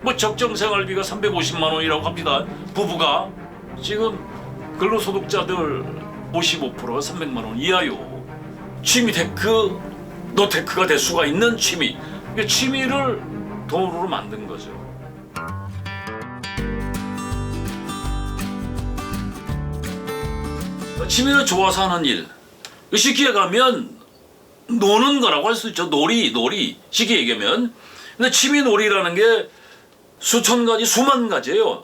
뭐 적정 생활비가 350만 원이라고 합니다. 부부가 지금 근로소득자들 55%가 300만 원 이하요. 취미 테크, 노테크가 될 수가 있는 취미. 그러니까 취미를 돈으로 만든 거죠. 취미는 좋아서 하는 일. 쉽게 가면 노는 거라고 할 수 있죠. 놀이. 쉽게 얘기하면. 근데 취미 놀이라는 게 수천 가지, 수만 가지예요.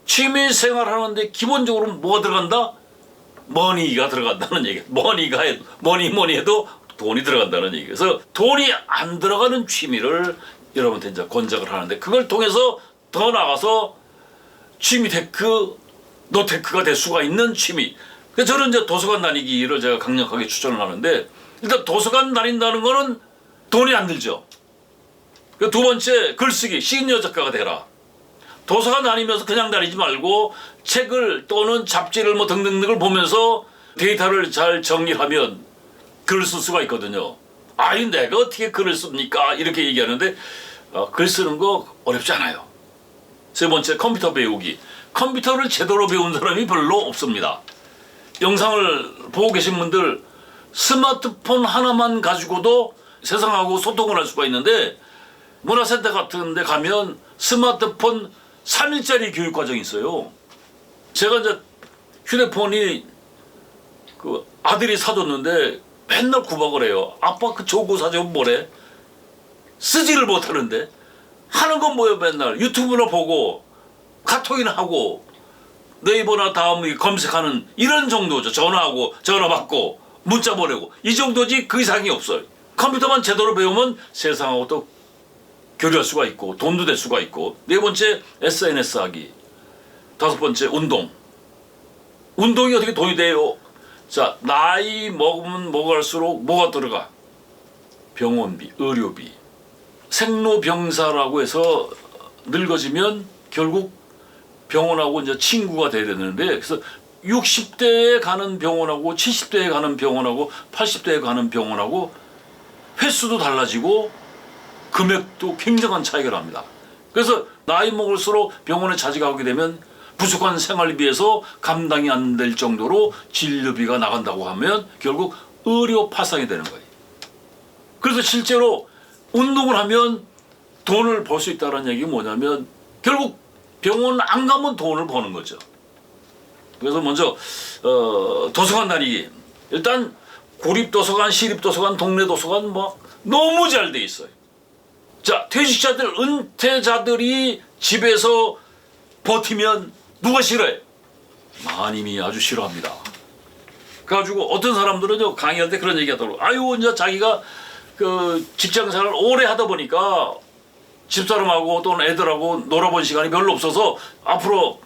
취미 생활하는데 기본적으로 뭐가 들어간다? 머니가 들어간다는 얘기. 뭐니 해도 돈이 들어간다는 얘기. 그래서 돈이 안 들어가는 취미를 여러분한테 이제 권장을 하는데 그걸 통해서 더 나가서 취미 테크, 노테크가 될 수가 있는 취미. 그래서 저는 이제 도서관 다니기를 제가 강력하게 추천을 하는데 일단 도서관 다닌다는 거는 돈이 안 들죠. 두 번째, 글쓰기, 시니어 작가가 되라. 도서관 다니면서 그냥 다니지 말고 책을 또는 잡지를 뭐 등등등을 보면서 데이터를 잘 정리하면 글을 쓸 수가 있거든요. 아니 내가 어떻게 글을 씁니까? 이렇게 얘기하는데 글 쓰는 거 어렵지 않아요. 세 번째, 컴퓨터 배우기. 컴퓨터를 제대로 배운 사람이 별로 없습니다. 영상을 보고 계신 분들 스마트폰 하나만 가지고도 세상하고 소통을 할 수가 있는데 문화센터 같은 데 가면 스마트폰 3일짜리 교육과정이 있어요. 제가 이제 휴대폰이 그 아들이 사줬는데 맨날 구박을 해요. 아빠 그 좋은 거 사주면 뭐래? 쓰지를 못하는데 하는 건 뭐예요? 맨날 유튜브나 보고 카톡이나 하고 네이버나 다음 검색하는 이런 정도죠. 전화하고 전화 받고 문자 보내고 이 정도지 그 이상이 없어요. 컴퓨터만 제대로 배우면 세상하고 또 교류할 수가 있고 돈도 될 수가 있고. 네 번째, SNS 하기. 다섯 번째, 운동. 운동이 어떻게 돈이 돼요? 자, 나이 먹으면 먹을수록 뭐가 들어가? 병원비, 의료비. 생로병사라고 해서 늙어지면 결국 병원하고 이제 친구가 돼야 되는데 그래서 60대에 가는 병원하고 70대에 가는 병원하고 80대에 가는 병원하고 횟수도 달라지고 금액도 굉장한 차이가 납니다. 그래서 나이 먹을수록 병원에 자주 가게 되면 부족한 생활비에서 감당이 안 될 정도로 진료비가 나간다고 하면 결국 의료 파상이 되는 거예요. 그래서 실제로 운동을 하면 돈을 벌 수 있다는 얘기가 뭐냐면 결국 병원 안 가면 돈을 버는 거죠. 그래서 먼저 도서관 다니기. 일단 구립도서관, 시립도서관, 동네도서관 뭐 너무 잘 돼 있어요. 자, 퇴직자들, 은퇴자들이 집에서 버티면 누가 싫어해? 마님이 아주 싫어합니다. 그래가지고 어떤 사람들은요 강의할 때 그런 얘기 하더라고요. 아유 이제 자기가 그 직장생활을 오래 하다 보니까 집사람하고 또는 애들하고 놀아본 시간이 별로 없어서 앞으로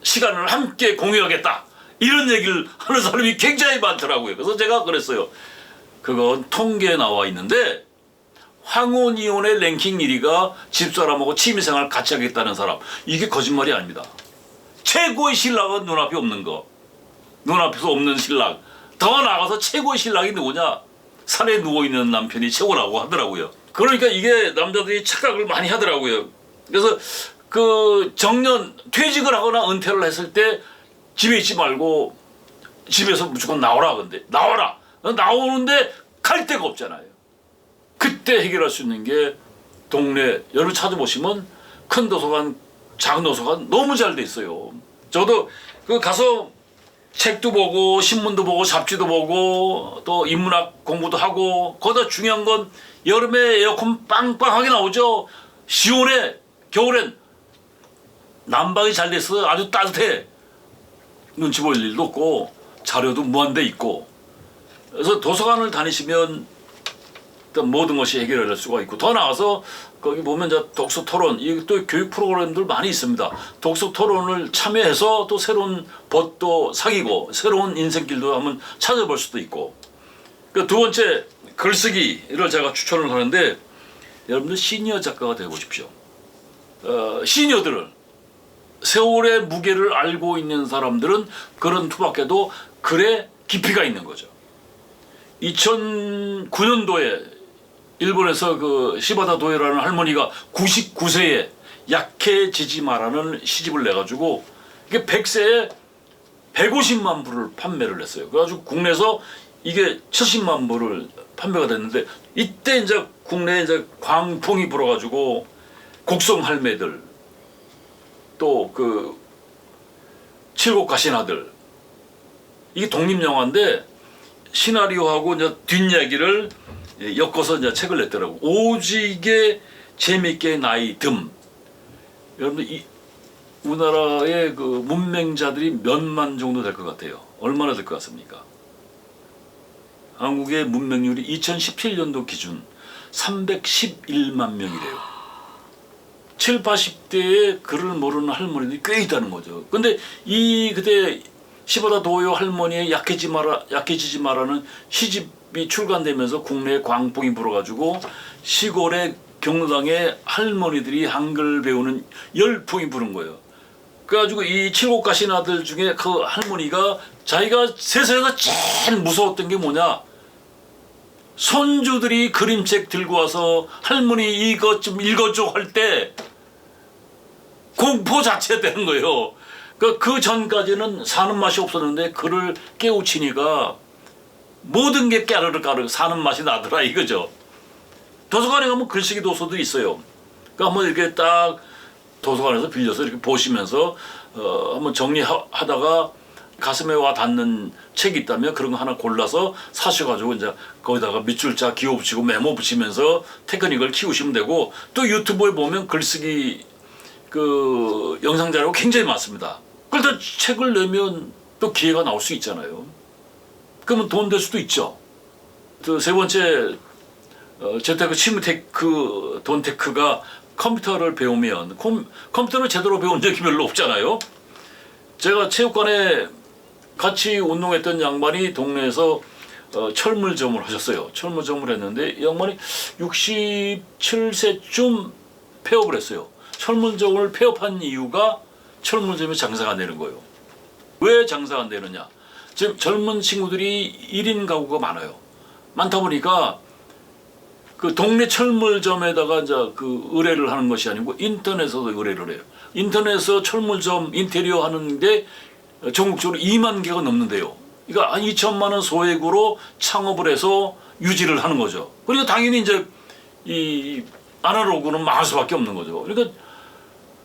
시간을 함께 공유하겠다. 이런 얘기를 하는 사람이 굉장히 많더라고요. 그래서 제가 그랬어요. 그건 통계에 나와 있는데 황혼이혼의 랭킹 1위가 집사람하고 취미생활 같이 하겠다는 사람. 이게 거짓말이 아닙니다. 최고의 신랑은 눈앞에 없는 거. 눈앞에서 없는 신랑. 더 나아가서 최고의 신랑이 누구냐? 산에 누워있는 남편이 최고라고 하더라고요. 그러니까 이게 남자들이 착각을 많이 하더라고요. 그래서 그 정년 퇴직을 하거나 은퇴를 했을 때 집에 있지 말고 집에서 무조건 나오라. 근데 나와라. 나오는데 갈 데가 없잖아요. 그때 해결할 수 있는 게 동네 여러분 찾아보시면 큰 도서관, 작은 도서관 너무 잘 돼 있어요. 저도 그 가서 책도 보고 신문도 보고 잡지도 보고 또 인문학 공부도 하고 거기다 중요한 건 여름에 에어컨 빵빵하게 나오죠. 시원해. 겨울엔 난방이 잘 돼서 아주 따뜻해. 눈치 볼 일도 없고 자료도 무한대 있고. 그래서 도서관을 다니시면 일단 모든 것이 해결할 수가 있고 더 나아서 거기 보면 이제 독서 토론, 또 교육 프로그램들 많이 있습니다. 독서 토론을 참여해서 또 새로운 벗도 사귀고 새로운 인생길도 한번 찾아볼 수도 있고. 그 두 번째, 글쓰기를 제가 추천을 하는데 여러분들 시니어 작가가 되어 보십시오. 시니어들은 세월의 무게를 알고 있는 사람들은 그런 투밖에도 글에 깊이가 있는 거죠. 2009년도에 일본에서 그 시바다 도에라는 할머니가 99세에 약해지지 마라는 시집을 내가지고 이게 100세에 150만 부를 판매를 했어요. 그래가지고 국내에서 이게 70만 부를 판매가 됐는데 이때 이제 국내에 이제 광풍이 불어가지고 곡성 할매들 또 그 칠곡 가신 아들 이게 독립영화인데 시나리오하고 이제 뒷이야기를 엮어서 이제 책을 냈더라고. 오지게 재밌게 나이 듦. 여러분들 이 우리나라의 그 문맹자들이 몇만 정도 될 것 같아요. 얼마나 될 것 같습니까? 한국의 문맹률이 2017년도 기준 311만 명이래요. 7, 80대에 글을 모르는 할머니들이 꽤 있다는 거죠. 근데 이 그때 시보다 도요 할머니의 약해지지 마라는 시집이 출간되면서 국내에 광풍이 불어가지고 시골의 경로당에 할머니들이 한글 배우는 열풍이 부른 거예요. 그래가지고 이 칠곡 가신 아들 중에 그 할머니가 자기가 세상에서 제일 무서웠던 게 뭐냐? 손주들이 그림책 들고 와서 할머니 이것 좀 읽어줘 할 때 공포 자체가 되는 거예요. 그 전까지는 사는 맛이 없었는데 글을 깨우치니까 모든 게 까르르 사는 맛이 나더라 이거죠. 도서관에 가면 글쓰기 도서들이 있어요. 그러니까 한번 이렇게 딱 도서관에서 빌려서 이렇게 보시면서 한번 정리하다가 가슴에 와 닿는 책이 있다면 그런 거 하나 골라서 사셔가지고 이제 거기다가 밑줄자 기호 붙이고 메모 붙이면서 테크닉을 키우시면 되고 또 유튜브에 보면 글쓰기 그 영상 자료가 굉장히 많습니다. 그러다 책을 내면 또 기회가 나올 수 있잖아요. 그러면 돈 될 수도 있죠. 또 세 번째 재테크 취미테크 돈테크가 컴퓨터를 배우면 컴퓨터를 제대로 배운 적이 별로 없잖아요. 제가 체육관에 같이 운동했던 양반이 동네에서 철물점을 하셨어요. 철물점을 했는데 이 양반이 67세쯤 폐업을 했어요. 철물점을 폐업한 이유가 철물점이 장사가 안 되는 거예요. 왜 장사가 안 되느냐? 지금 젊은 친구들이 1인 가구가 많아요. 많다 보니까 그 동네 철물점에다가 이제 그 의뢰를 하는 것이 아니고 인터넷에서도 의뢰를 해요. 인터넷에서 철물점 인테리어 하는데 전국적으로 2만 개가 넘는데요. 그러니까 한 2천만 원 소액으로 창업을 해서 유지를 하는 거죠. 그러니까 당연히 이제 이 아날로그는 망할 수밖에 없는 거죠. 그러니까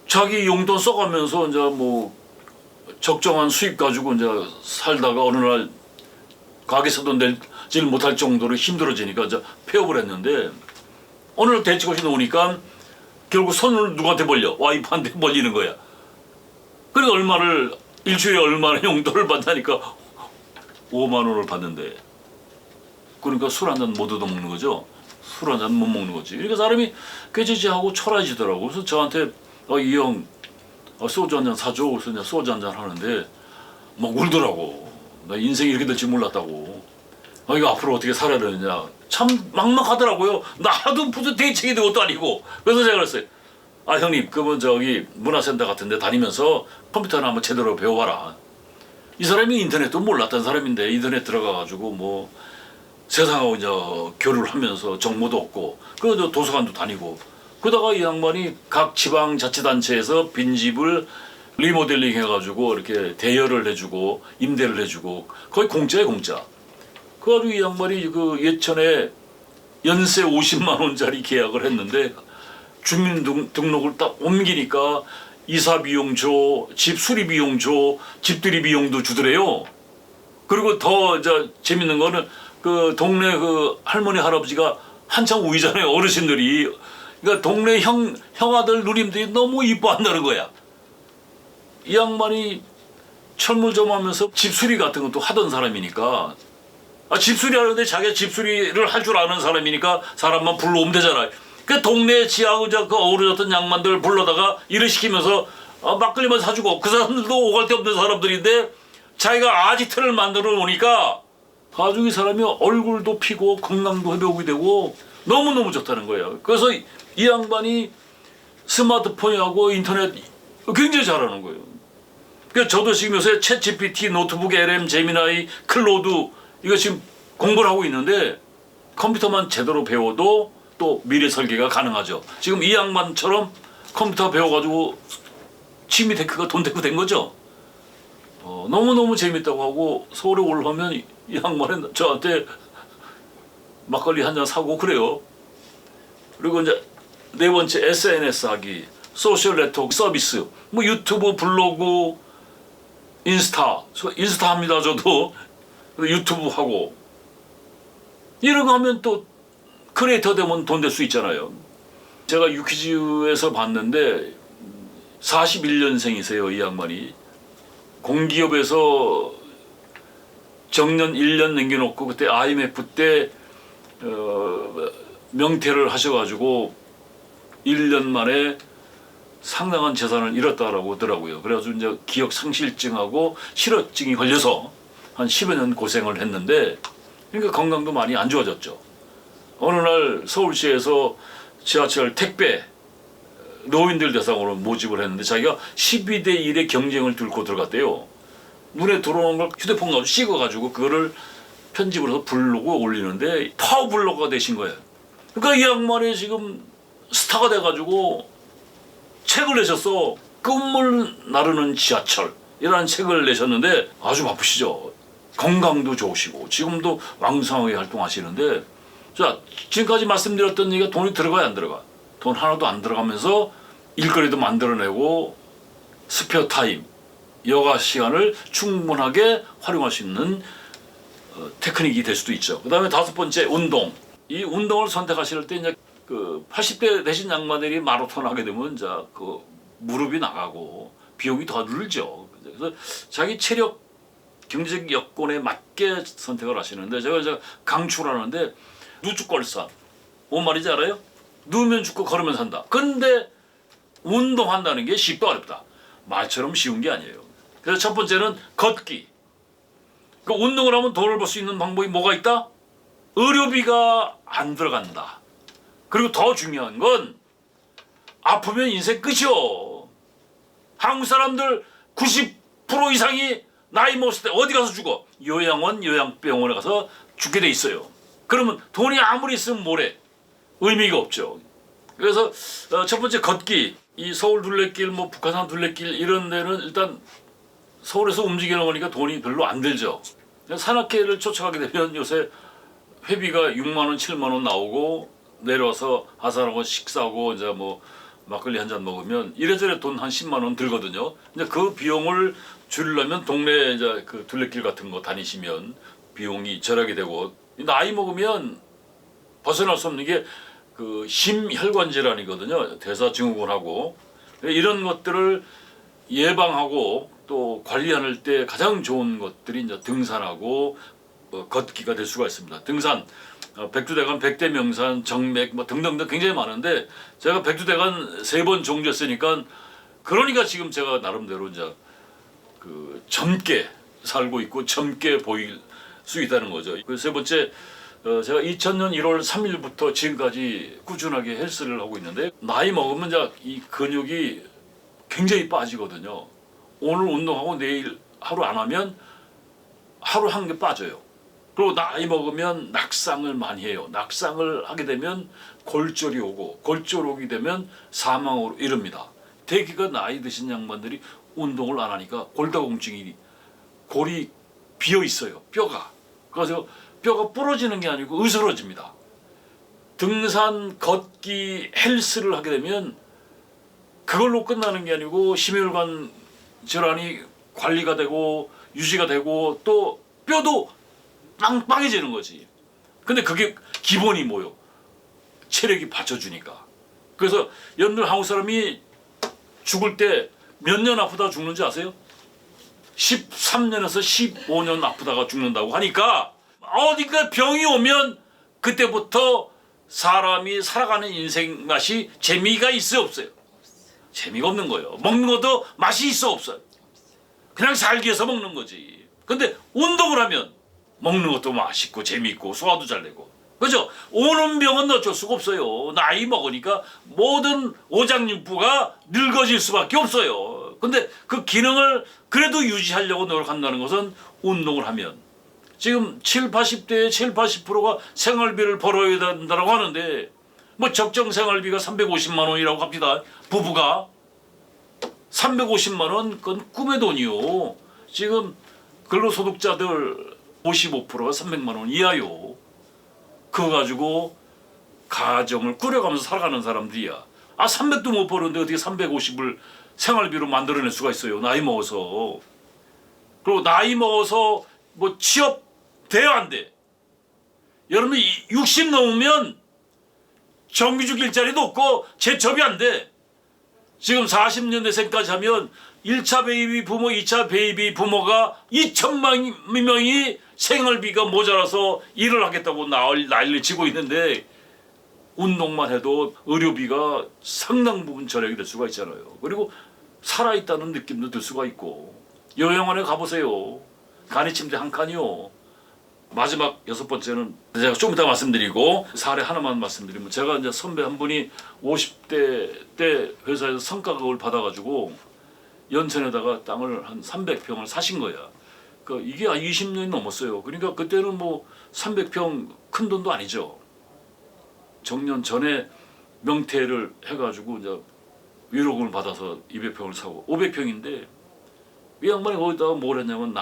자기 용돈 써가면서 이제 뭐 적정한 수입 가지고 이제 살다가 어느 날 가게에서도 내질 못할 정도로 힘들어지니까 이제 폐업을 했는데 어느 날 대책없이 놓으니까 결국 손을 누구한테 벌려? 와이프한테 벌리는 거야. 그러니까 얼마를 일주일에 얼마나 용돈을 받다니까 5만 원을 받는데 그러니까 술 한 잔 못 얻어먹는 거죠. 술 한 잔 못 먹는 거지. 그러니까 사람이 꾀지지하고 초라해지더라고. 그래서 저한테 이 형 소주 한 잔 사줘. 그래서 그냥 소주 한 잔 하는데 막 울더라고. 나 인생이 이렇게 될 줄 몰랐다고. 이거 앞으로 어떻게 살아야 되느냐. 참 막막하더라고요. 나도 무슨 대책이 된 것도 아니고. 그래서 제가 그랬어요. 아 형님 그러면 저기 문화센터 같은 데 다니면서 컴퓨터나 한번 제대로 배워봐라. 이 사람이 인터넷도 몰랐던 사람인데 인터넷 들어가가지고 뭐 세상하고 이제 교류를 하면서 정보도 얻고 그래서 도서관도 다니고 그러다가 이 양반이 각 지방자치단체에서 빈집을 리모델링 해가지고 이렇게 대여를 해주고 임대를 해주고 거의 공짜예요 공짜. 그래가지고 이 양반이 그 예천에 연세 50만 원짜리 계약을 했는데 주민등록을 딱 옮기니까 이사 비용 줘, 집 수리 비용 줘, 집들이 비용도 주더래요. 그리고 더 이제 재밌는 거는 그 동네 그 할머니 할아버지가 한참 우이잖아요 어르신들이. 그러니까 동네 형아들 누님들이 너무 이뻐한다는 거야. 이 양반이 철물점 하면서 집수리 같은 것도 하던 사람이니까 집수리 하는데 자기가 집수리를 할 줄 아는 사람이니까 사람만 불러오면 되잖아요. 그 동네 지하의자 그 어우러졌던 양반들 불러다가 일을 시키면서 막걸리만 사주고 그 사람들도 오갈 데 없는 사람들인데 자기가 아지트를 만들어 놓으니까 아주 이 사람이 얼굴도 피고 건강도 회복이 되고 너무너무 좋다는 거예요. 그래서 이 양반이 스마트폰하고 인터넷 굉장히 잘하는 거예요. 그래서 저도 지금 요새 챗GPT, 노트북, LM, 제미나이, 클로드 이거 지금 공부를 하고 있는데 컴퓨터만 제대로 배워도 또 미래 설계가 가능하죠. 지금 이 양반처럼 컴퓨터 배워가지고 취미 테크가 돈 테크 된 거죠. 너무너무 재밌다고 하고 서울에 올라오면 이 양반은 저한테 막걸리 한 잔 사고 그래요. 그리고 이제 네 번째 SNS 하기, 소셜 네트워크 서비스, 뭐 유튜브, 블로그, 인스타 합니다 저도. 유튜브 하고 이런 거 하면 또 크리에이터 되면 돈 될 수 있잖아요. 제가 유퀴즈에서 봤는데 41년생이세요 이 양반이. 공기업에서 정년 1년 남겨놓고 그때 IMF 때 명퇴를 하셔가지고 1년 만에 상당한 재산을 잃었다라고 하더라고요. 그래가지고 이제 기억 상실증하고 실어증이 걸려서 한 10여 년 고생을 했는데, 그러니까 건강도 많이 안 좋아졌죠. 어느 날 서울시에서 지하철 택배 노인들 대상으로 모집을 했는데 자기가 12대 1의 경쟁을 뚫고 들어갔대요. 눈에 들어오는 걸 휴대폰 가지고 찍어가지고 그거를 편집을 해서 블로그에 올리는데 파워블로거가 되신 거예요. 그러니까 이 양반이 지금 스타가 돼가지고 책을 내셨어. 끝물 나르는 지하철 이라는 책을 내셨는데 아주 바쁘시죠. 건강도 좋으시고 지금도 왕성하게 활동하시는데, 자 지금까지 말씀드렸던 얘기가 돈이 들어가야 안 들어가? 돈 하나도 안 들어가면서 일거리도 만들어내고 스페어 타임, 여가 시간을 충분하게 활용할 수 있는 테크닉이 될 수도 있죠. 그 다음에 다섯 번째 운동. 이 운동을 선택하실 때 이제 그 80대 되신 양반들이 마라톤 하게 되면 이제 그 무릎이 나가고 비용이 더 들죠. 그래서 자기 체력, 경제적 여건에 맞게 선택을 하시는데, 제가 이제 강추하는데 누축걸사. 뭔 말인지 알아요? 누우면 죽고 걸으면 산다. 근데 운동한다는 게 쉽다 어렵다. 말처럼 쉬운 게 아니에요. 그래서 첫 번째는 걷기. 그 운동을 하면 돈을 벌 수 있는 방법이 뭐가 있다? 의료비가 안 들어간다. 그리고 더 중요한 건 아프면 인생 끝이요. 한국 사람들 90% 이상이 나이 먹었을 때 어디 가서 죽어? 요양원, 요양병원에 가서 죽게 돼 있어요. 그러면 돈이 아무리 있으면 뭐래? 의미가 없죠. 그래서 첫 번째 걷기. 이 서울 둘레길, 뭐 북한산 둘레길 이런 데는 일단 서울에서 움직이는 거니까 돈이 별로 안 들죠. 산악회를 쫓아가게 되면 요새 회비가 6만 원, 7만 원 나오고 내려와서 하산하고 식사하고 이제 뭐 막걸리 한 잔 먹으면 이래저래 돈 한 10만 원 들거든요. 근데 그 비용을 줄이려면 동네 이제 그 둘레길 같은 거 다니시면 비용이 절약이 되고, 나이 먹으면 벗어날 수 없는 게 그 심혈관 질환이거든요. 대사증후군하고 이런 것들을 예방하고 또 관리할 때 가장 좋은 것들이 이제 등산하고 걷기가 될 수가 있습니다. 등산, 백두대간, 백대명산, 정맥 뭐 등등등 굉장히 많은데 제가 백두대간 3번 종주했으니까, 그러니까 지금 제가 나름대로 이제 그 젊게 살고 있고 젊게 보일 수 있다는 거죠. 그 세 번째, 제가 2000년 1월 3일부터 지금까지 꾸준하게 헬스를 하고 있는데, 나이 먹으면 이제 이 근육이 굉장히 빠지거든요. 오늘 운동하고 내일 하루 안 하면 하루 한 개 빠져요. 그리고 나이 먹으면 낙상을 많이 해요. 낙상을 하게 되면 골절이 오고, 골절 오게 되면 사망으로 이릅니다. 대개가 나이 드신 양반들이 운동을 안 하니까 골다공증이, 골이 비어 있어요. 뼈가. 그래서 뼈가 부러지는 게 아니고 으스러집니다. 등산, 걷기, 헬스를 하게 되면 그걸로 끝나는 게 아니고 심혈관 질환이 관리가 되고 유지가 되고 또 뼈도 빵빵해지는 거지. 근데 그게 기본이 뭐요? 체력이 받쳐주니까. 그래서 여러분들 한국 사람이 죽을 때 몇 년 아프다 죽는지 아세요? 13년에서 15년 아프다가 죽는다고 하니까, 어딘가 병이 오면 그때부터 사람이 살아가는 인생 맛이 재미가 있어요 없어요? 재미가 없는 거예요. 먹는 것도 맛이 있어 없어요? 그냥 살기 위해서 먹는 거지. 근데 운동을 하면 먹는 것도 맛있고 재미있고 소화도 잘 되고, 그죠? 오는 병은 어쩔 수가 없어요. 나이 먹으니까 모든 오장육부가 늙어질 수밖에 없어요. 근데 그 기능을 그래도 유지하려고 노력한다는 것은 운동을 하면, 지금 70, 80대의 70, 80%가 생활비를 벌어야 된다고 하는데 뭐 적정 생활비가 350만 원이라고 합시다. 부부가 350만 원 그건 꿈의 돈이요. 지금 근로소득자들 55%가 300만 원 이하요. 그거 가지고 가정을 꾸려가면서 살아가는 사람들이야. 300도 못 버는데 어떻게 350을 생활비로 만들어낼 수가 있어요. 나이 먹어서. 그리고 나이 먹어서 뭐 취업 돼야 안 돼. 여러분 60 넘으면 정규직 일자리도 없고 재첩이 안 돼. 지금 40년대생까지 하면 1차 베이비 부모, 2차 베이비 부모가 2천만 명이 생활비가 모자라서 일을 하겠다고 난리 치고 있는데 운동만 해도 의료비가 상당 부분 절약이 될 수가 있잖아요. 그리고 살아있다는 느낌도 들 수가 있고 요양원에 가보세요. 간이 침대 한 칸이요. 마지막 6번째는 제가 좀 이따 말씀드리고 사례 하나만 말씀드리면 제가 이제 선배 한 분이 50대 때 회사에서 성과급을 받아가지고 연천에다가 땅을 한 300평을 사신 거야. 그 이게 20년이 넘었어요. 그러니까 그때는 뭐 300평 큰 돈도 아니죠. 정년 전에 명퇴를 해가지고 이제 위로금을 받아서 200평을 사고 500평인데 이 양반이 거기다가 뭘 했냐면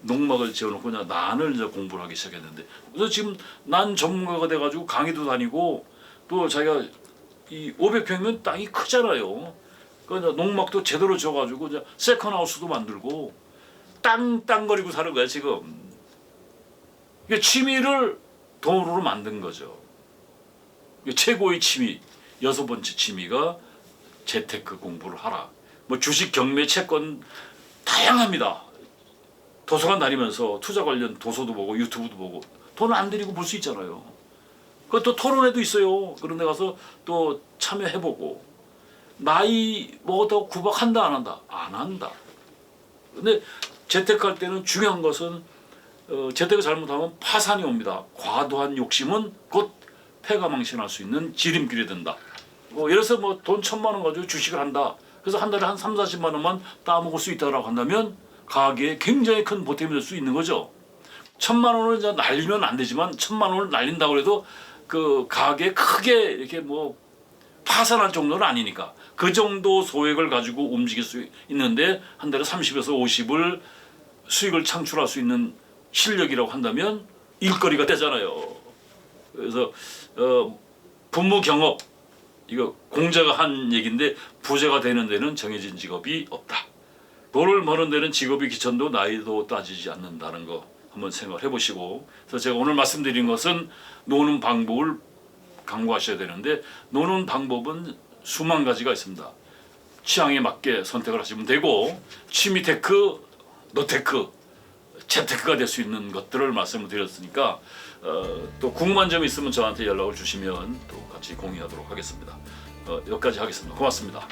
농막을 지어놓고 그냥 난을 이제 공부를 하기 시작했는데 그래서 지금 난 전문가가 돼가지고 강의도 다니고 또 자기가 이 500평이면 땅이 크잖아요. 그러니까 농막도 제대로 지어가지고 이제 세컨하우스도 만들고 땅거리고 사는 거야 지금. 이게 취미를 돈으로 만든 거죠. 이게 최고의 취미 6번째 취미가 재테크 공부를 하라. 뭐 주식, 경매, 채권 다양합니다. 도서관 다니면서 투자 관련 도서도 보고 유튜브도 보고 돈 안 들이고 볼 수 있잖아요. 그것도 토론회도 있어요. 그런 데 가서 또 참여해보고 나이 먹었다고 구박한다 안 한다? 안 한다. 근데 재테크할 때는 중요한 것은 재테크 잘못하면 파산이 옵니다. 과도한 욕심은 곧 패가망신할 수 있는 지름길이 된다. 뭐 예를 들어서 뭐 돈 1,000만 원 가지고 주식을 한다. 그래서 한 달에 한 3,40만 원만 따먹을 수 있다라고 한다면 가계에 굉장히 큰 보탬이 될 수 있는 거죠. 1,000만 원을 이제 날리면 안 되지만 1,000만 원을 날린다고 해도 그 가계에 크게 이렇게 뭐 파산할 정도는 아니니까 그 정도 소액을 가지고 움직일 수 있는데 한 달에 30에서 50을 수익을 창출할 수 있는 실력이라고 한다면 일거리가 되잖아요. 그래서 부무 경업 이거 공자가 한 얘기인데 부자가 되는 데는 정해진 직업이 없다. 돈을 버는 데는 직업이 귀천도 나이도 따지지 않는다는 거 한번 생각을 해보시고 그래서 제가 오늘 말씀드린 것은 노는 방법을 강구하셔야 되는데 노는 방법은 수만 가지가 있습니다. 취향에 맞게 선택을 하시면 되고 취미 테크, 노테크, 재테크가 될 수 있는 것들을 말씀을 드렸으니까 또 궁금한 점이 있으면 저한테 연락을 주시면 또 같이 공유하도록 하겠습니다. 여기까지 하겠습니다. 고맙습니다.